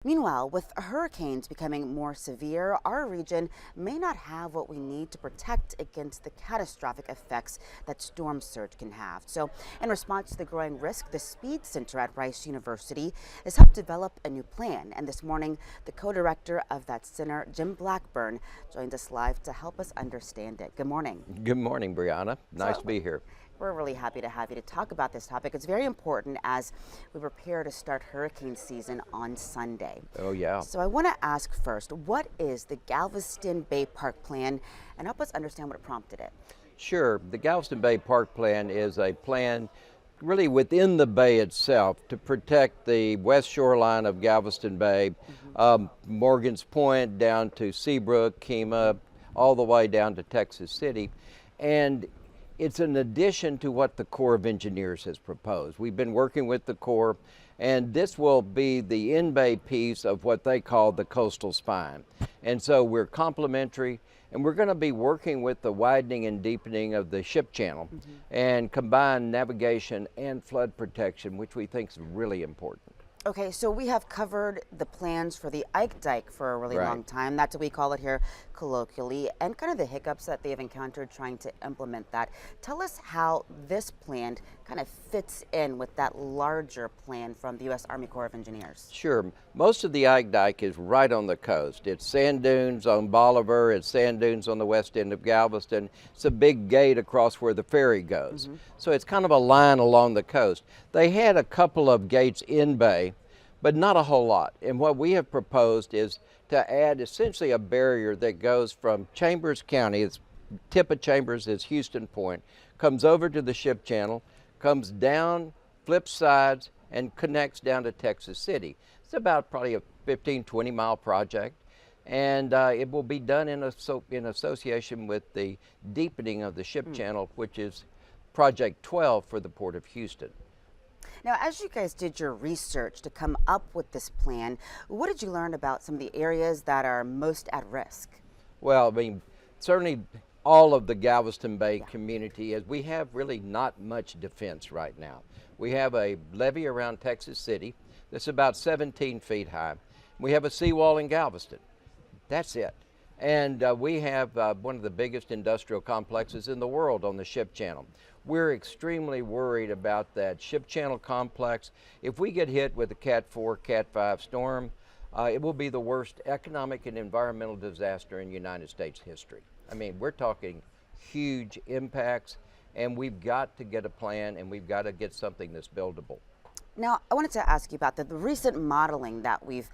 Meanwhile, with hurricanes becoming more severe, our region may not have what we need to protect against the catastrophic effects that storm surge can have. So, in response to the growing risk, the SPEED Center at Rice University has helped develop a new plan. And this morning, the co-director of that center, Jim Blackburn, joins us live to help us understand it. Good morning. Good morning, Brianna. Nice to be here. We're really happy to have you to talk about this topic. It's very important as we prepare to start hurricane season on Sunday. Oh, yeah. So I want to ask first, what is the Galveston Bay Park Plan, and help us understand what prompted it? Sure. The Galveston Bay Park Plan is a plan really within the bay itself to protect the west shoreline of Galveston Bay, Morgan's Point down to Seabrook, Kemah, all the way down to Texas City. And it's an addition to what the Corps of Engineers has proposed. We've been working with the Corps, and this will be the in-bay piece of what they call the coastal spine. And so we're complementary, and we're going to be working with the widening and deepening of the ship channel and combine navigation and flood protection, which we think is really important. Okay, so we have covered the plans for the Ike Dike for a really long time. That's what we call it here colloquially, and kind of the hiccups that they've encountered trying to implement that. Tell us how this plan kind of fits in with that larger plan from the U.S. Army Corps of Engineers. Sure. Most of the Ike Dike is right on the coast. It's sand dunes on Bolivar, it's sand dunes on the west end of Galveston. It's a big gate across where the ferry goes. So it's kind of a line along the coast. They had a couple of gates in bay, but not a whole lot. And what we have proposed is to add essentially a barrier that goes from Chambers County, its tip of Chambers is Houston Point, comes over to the ship channel, comes down, flips sides, and connects down to Texas City. It's about probably a 15, 20-mile project, and it will be done in association with the deepening of the ship channel, which is Project 12 for the Port of Houston. Now, as you guys did your research to come up with this plan, what did you learn about some of the areas that are most at risk? Well, I mean, certainly all of the Galveston Bay community, as we have really not much defense right now. We have a levee around Texas City that's about 17 feet high. We have a seawall in Galveston. That's it. And we have one of the biggest industrial complexes in the world on the ship channel. We're extremely worried about that ship channel complex. If we get hit with a Cat 4, Cat 5 storm, it will be the worst economic and environmental disaster in United States history. I mean, we're talking huge impacts, and we've got to get a plan, and we've got to get something that's buildable. Now, I wanted to ask you about the recent modeling that we've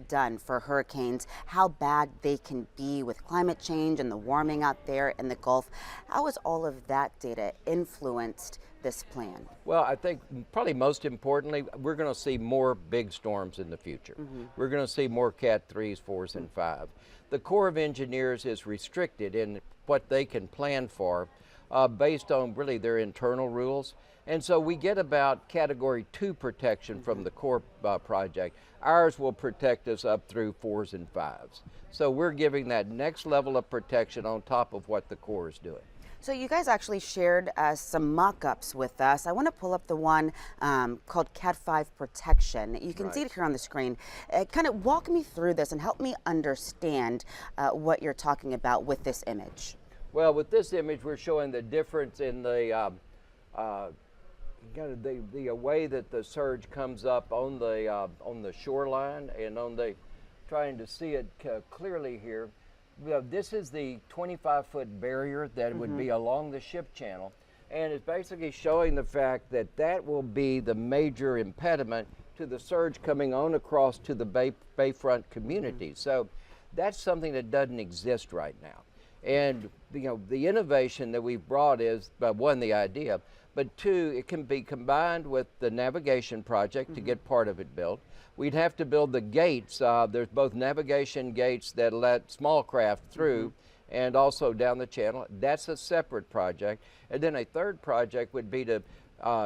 done for hurricanes, how bad they can be with climate change and the warming out there in the Gulf. How has all of that data influenced this plan? Well, I think probably most importantly, we're going to see more big storms in the future. We're going to see more Cat 3s, 4s, and 5. The Corps of Engineers is restricted in what they can plan for based on really their internal rules. And so we get about Category 2 protection from the Corps project. Ours will protect us up through 4s and 5s. So we're giving that next level of protection on top of what the Corps is doing. So you guys actually shared some mock-ups with us. I want to pull up the one called Cat 5 protection. You can see it here on the screen. Kind of walk me through this and help me understand what you're talking about with this image. Well, with this image, we're showing the difference in the way that the surge comes up on the shoreline, and on the trying to see it clearly here. This is the 25-foot barrier that would be along the ship channel, and it's basically showing the fact that that will be the major impediment to the surge coming on across to the bayfront community. So that's something that doesn't exist right now. And the innovation that we've brought is, one, the idea, but two, it can be combined with the navigation project to get part of it built. We'd have to build the gates. There's both navigation gates that let small craft through and also down the channel. That's a separate project. And then a third project would be to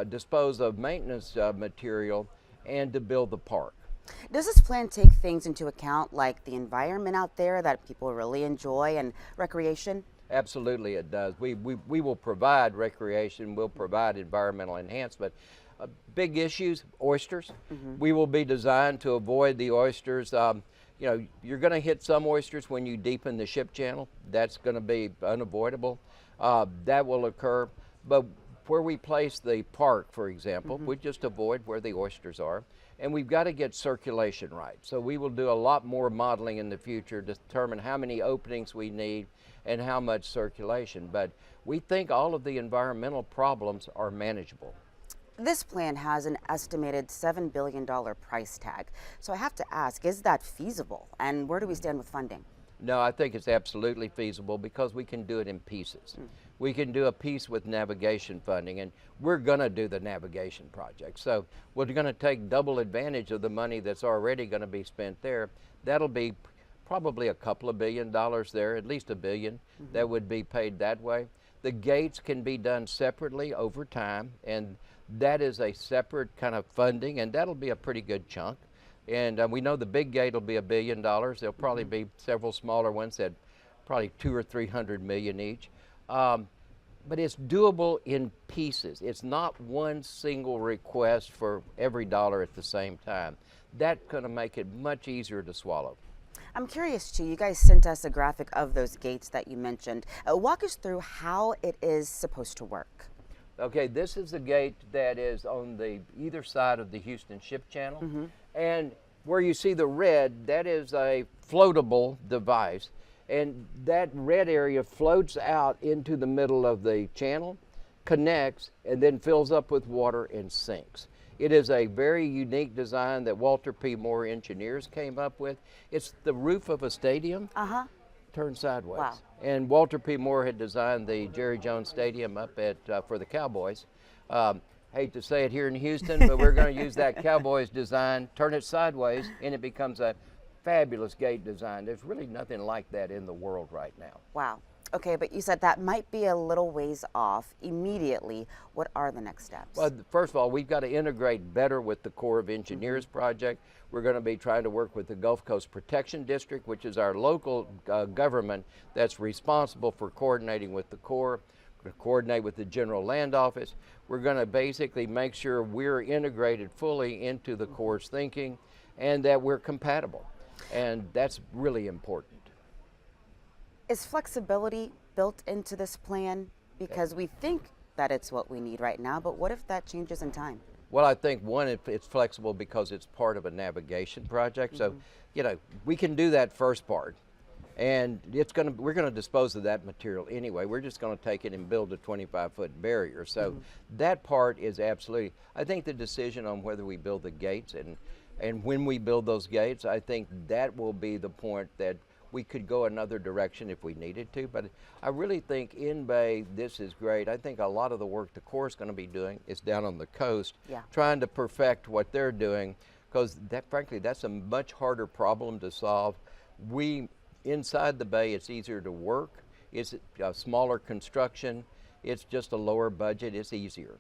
dispose of maintenance material and to build the park. Does this plan take things into account like the environment out there that people really enjoy and recreation? Absolutely it does. We will provide recreation, we'll provide environmental enhancement. big issues, oysters. We will be designed to avoid the oysters. You know, you're going to hit some oysters when you deepen the ship channel. That's going to be unavoidable. That will occur. But where we place the park, for example, we just avoid where the oysters are. And we've got to get circulation right. So we will do a lot more modeling in the future to determine how many openings we need and how much circulation. But we think all of the environmental problems are manageable. This plan has an estimated $7 billion price tag. So I have to ask, is that feasible? And where do we stand with funding? No, I think it's absolutely feasible because we can do it in pieces. We can do a piece with navigation funding, and we're going to do the navigation project. So we're going to take double advantage of the money that's already going to be spent there. That'll be probably a couple of $1 billion there, at least $1 billion that would be paid that way. The gates can be done separately over time, and that is a separate kind of funding, and that'll be a pretty good chunk. And we know the big gate will be $1 billion. There'll probably be several smaller ones that probably 200 or 300 million each. But it's doable in pieces. It's not one single request for every dollar at the same time. That's going to make it much easier to swallow. I'm curious too, you guys sent us a graphic of those gates that you mentioned. Walk us through how it is supposed to work. Okay, this is the gate that is on the either side of the Houston Ship Channel. And where you see the red, that is a floatable device. And that red area floats out into the middle of the channel, connects, and then fills up with water and sinks. It is a very unique design that Walter P. Moore engineers came up with. It's the roof of a stadium turned sideways. Wow. And Walter P. Moore had designed the Jerry Jones Stadium up at for the Cowboys. Hate to say it here in Houston, but we're going to use that Cowboys design, turn it sideways, and it becomes a fabulous gate design. There's really nothing like that in the world right now. Wow. Okay, but you said that might be a little ways off immediately. What are the next steps? Well, first of all, we've got to integrate better with the Corps of Engineers project. We're going to be trying to work with the Gulf Coast Protection District, which is our local government that's responsible for coordinating with the Corps, to coordinate with the General Land Office. We're going to basically make sure we're integrated fully into the Corps' thinking and that we're compatible. And that's really important. Is flexibility built into this plan? Because we think that it's what we need right now, but what if that changes in time? Well, I think one, it's flexible because it's part of a navigation project. So, you know, we can do that first part, and we're going to dispose of that material anyway. We're just going to take it and build a 25-foot barrier. So that part is absolutely, I think the decision on whether we build the gates and when we build those gates, I think that will be the point that we could go another direction if we needed to. But I really think in Bay, this is great. I think a lot of the work the Corps is going to be doing is down on the coast, trying to perfect what they're doing, because frankly, that's a much harder problem to solve. Inside the Bay, it's easier to work. It's a smaller construction. It's just a lower budget. It's easier.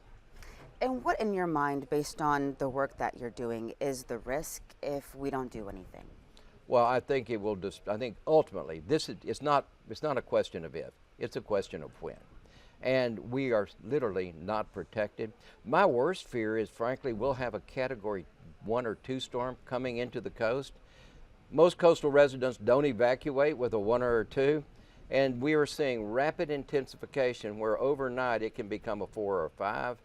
And what in your mind, based on the work that you're doing, is the risk if we don't do anything? Well, I think it will I think ultimately, it's not a question of if, it's a question of when. And we are literally not protected. My worst fear is, frankly, we'll have a Category 1 or 2 storm coming into the coast. Most coastal residents don't evacuate with a 1 or a 2, and we are seeing rapid intensification where overnight it can become a 4 or a 5.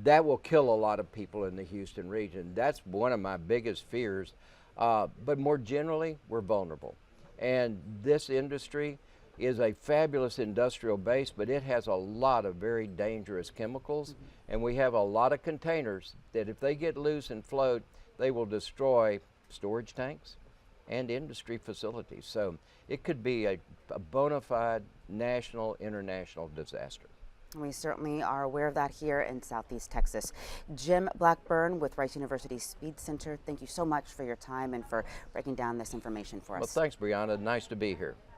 That will kill a lot of people in the Houston region. That's one of my biggest fears. But more generally, we're vulnerable. And this industry is a fabulous industrial base, but it has a lot of very dangerous chemicals. And we have a lot of containers that if they get loose and float, they will destroy storage tanks and industry facilities. So it could be a bona fide national, international disaster. We certainly are aware of that here in Southeast Texas. Jim Blackburn with Rice University's SPEED Center, thank you so much for your time and for breaking down this information for us. Well, thanks, Brianna. Nice to be here.